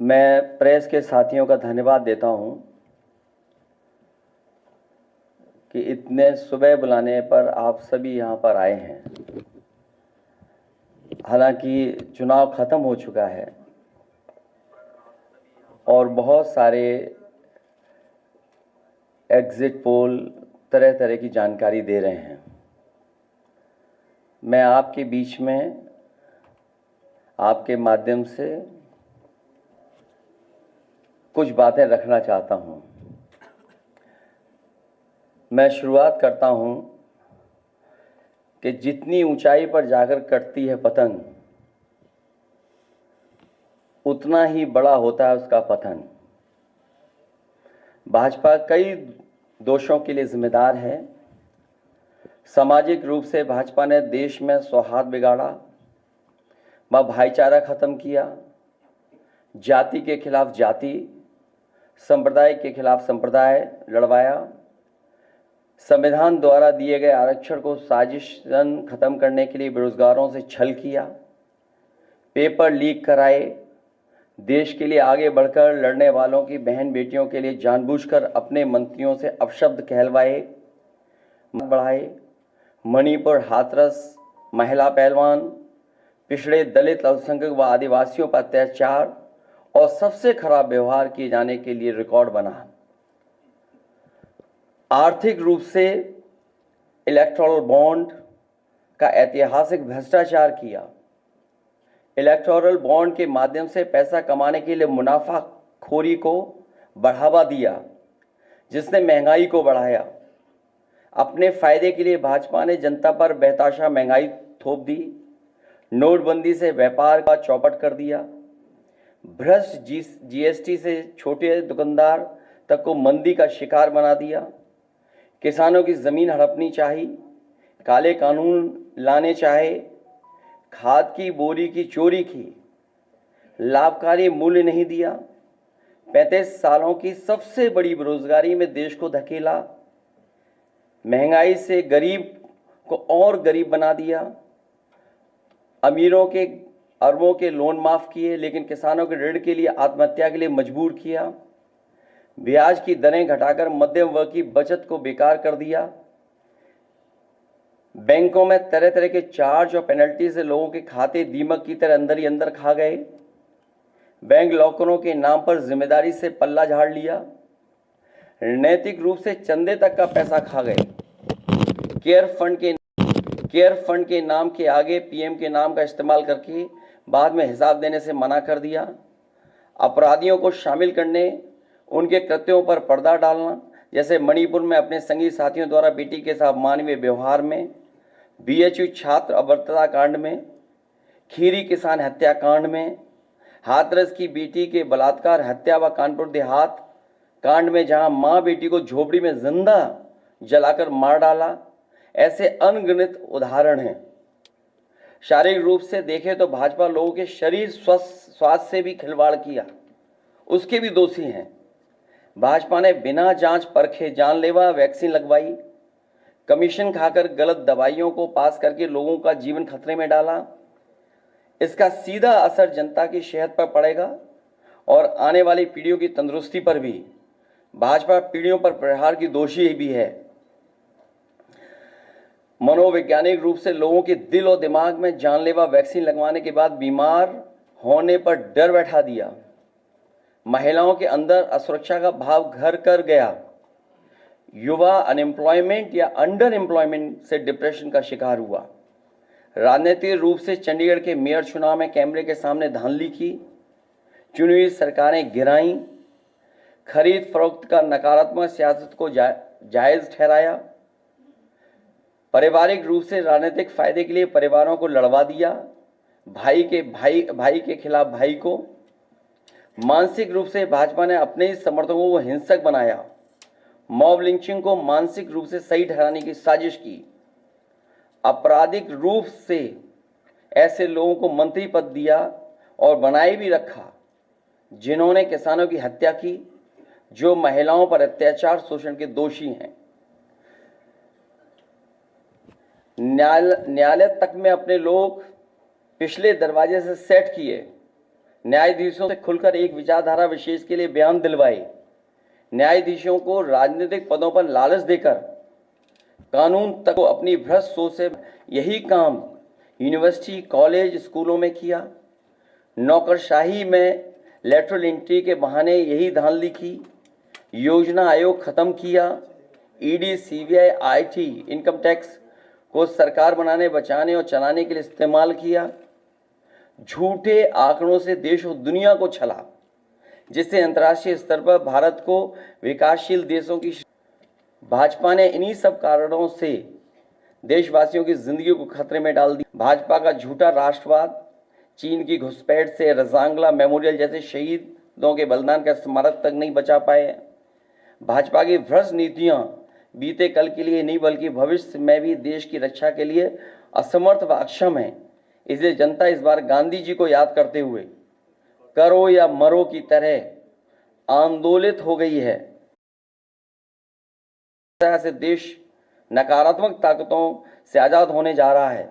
मैं प्रेस के साथियों का धन्यवाद देता हूं कि इतने सुबह बुलाने पर आप सभी यहां पर आए हैं। हालांकि चुनाव खत्म हो चुका है और बहुत सारे एग्जिट पोल तरह तरह की जानकारी दे रहे हैं। मैं आपके बीच में आपके माध्यम से कुछ बातें रखना चाहता हूं। मैं शुरुआत करता हूं कि जितनी ऊंचाई पर जाकर कटती है पतंग, उतना ही बड़ा होता है उसका पतन। भाजपा कई दोषों के लिए जिम्मेदार है। सामाजिक रूप से भाजपा ने देश में सौहार्द बिगाड़ा, भाईचारा खत्म किया, जाति के खिलाफ जाति, संप्रदाय के खिलाफ संप्रदाय लड़वाया, संविधान द्वारा दिए गए आरक्षण को साजिशन खत्म करने के लिए बेरोजगारों से छल किया, पेपर लीक कराए, देश के लिए आगे बढ़कर लड़ने वालों की बहन बेटियों के लिए जानबूझकर अपने मंत्रियों से अपशब्द कहलवाए बढ़ाए, मणिपुर हाथरस महिला पहलवान, पिछड़े दलित अल्पसंख्यक व आदिवासियों पर अत्याचार और सबसे खराब व्यवहार किए जाने के लिए रिकॉर्ड बना। आर्थिक रूप से इलेक्टोरल बॉन्ड का ऐतिहासिक भ्रष्टाचार किया। इलेक्टोरल बॉन्ड के माध्यम से पैसा कमाने के लिए मुनाफाखोरी को बढ़ावा दिया, जिसने महंगाई को बढ़ाया। अपने फायदे के लिए भाजपा ने जनता पर बेतहाशा महंगाई थोप दी। नोटबंदी से व्यापार का चौपट कर दिया। भ्रष्ट जीएसटी से छोटे दुकानदार तक को मंदी का शिकार बना दिया। किसानों की जमीन हड़पनी चाहिए, काले कानून लाने चाहे, खाद की बोरी की चोरी की, लाभकारी मूल्य नहीं दिया, 35 सालों की सबसे बड़ी बेरोजगारी में देश को धकेला, महंगाई से गरीब को और गरीब बना दिया, अमीरों के अरबों के लोन माफ किए लेकिन किसानों के ऋण के लिए आत्महत्या के लिए मजबूर किया, ब्याज की दरें घटाकर मध्यम वर्ग की बचत को बेकार कर दिया, बैंकों में तरह तरह के चार्ज और पेनल्टी से लोगों के खाते दीमक की तरह अंदर ही अंदर खा गए, बैंक लॉकरों के नाम पर जिम्मेदारी से पल्ला झाड़ लिया, नैतिक रूप से चंदे तक का पैसा खा गए, केयर फंड के नाम के आगे पीएम के नाम का इस्तेमाल करके बाद में हिसाब देने से मना कर दिया, अपराधियों को शामिल करने, उनके कृत्यों पर पर्दा डालना, जैसे मणिपुर में अपने संगी साथियों द्वारा बेटी के साथ मानवीय व्यवहार में, बीएचयू छात्र अभद्रता कांड में, खीरी किसान हत्याकांड में, हाथरस की बेटी के बलात्कार हत्या व कानपुर देहात कांड में जहां मां बेटी को झोपड़ी में जिंदा जलाकर मार डाला, ऐसे अनगिनत उदाहरण हैं। शारीरिक रूप से देखें तो भाजपा लोगों के शरीर स्वास्थ्य से भी खिलवाड़ किया, उसके भी दोषी हैं। भाजपा ने बिना जांच परखे जानलेवा वैक्सीन लगवाई, कमीशन खाकर गलत दवाइयों को पास करके लोगों का जीवन खतरे में डाला। इसका सीधा असर जनता की सेहत पर पड़ेगा और आने वाली पीढ़ियों की तंदुरुस्ती पर भी। भाजपा पीढ़ियों पर प्रहार की दोषी भी है। मनोवैज्ञानिक रूप से लोगों के दिल और दिमाग में जानलेवा वैक्सीन लगवाने के बाद बीमार होने पर डर बैठा दिया। महिलाओं के अंदर असुरक्षा का भाव घर कर गया। युवा अनएम्प्लॉयमेंट या अंडर एम्प्लॉयमेंट से डिप्रेशन का शिकार हुआ। राजनीतिक रूप से चंडीगढ़ के मेयर चुनाव में कैमरे के सामने धांधली की, चुनी हुई सरकारें गिराईं, खरीद फरोख्त का नकारात्मक सियासत को जायज ठहराया, पारिवारिक रूप से राजनीतिक फायदे के लिए परिवारों को लड़वा दिया, भाई के खिलाफ भाई को। मानसिक रूप से भाजपा ने अपने ही समर्थकों को हिंसक बनाया, मॉब लिंचिंग को मानसिक रूप से सही ठहराने की साजिश की, आपराधिक रूप से ऐसे लोगों को मंत्री पद दिया और बनाए भी रखा जिन्होंने किसानों की हत्या की, जो महिलाओं पर अत्याचार शोषण के दोषी हैं। न्यायालय तक में अपने लोग पिछले दरवाजे से सेट किए, न्यायाधीशों से खुलकर एक विचारधारा विशेष के लिए बयान दिलवाए, न्यायाधीशों को राजनीतिक पदों पर लालच देकर कानून तक को अपनी भ्रष्ट सोच से यही काम यूनिवर्सिटी, कॉलेज, स्कूलों में किया। नौकरशाही में लेटरल एंट्री के बहाने यही धांधली की। योजना आयोग खत्म किया। ED, CBI, IT, income tax को सरकार बनाने, बचाने और चलाने के लिए इस्तेमाल किया। झूठे आंकड़ों से देश और दुनिया को छला, जिससे अंतर्राष्ट्रीय स्तर पर भारत को विकासशील देशों की भाजपा ने इन्हीं सब कारणों से देशवासियों की जिंदगी को खतरे में डाल दी। भाजपा का झूठा राष्ट्रवाद, चीन की घुसपैठ से रजांगला मेमोरियल जैसे शहीदों के बलिदान का स्मारक तक नहीं बचा पाए। भाजपा की भ्रष्ट नीतियां बीते कल के लिए नहीं बल्कि भविष्य में भी देश की रक्षा के लिए असमर्थ व अक्षम है। इसलिए जनता इस बार गांधी जी को याद करते हुए करो या मरो की तरह आंदोलित हो गई है। से देश नकारात्मक ताकतों से आजाद होने जा रहा है।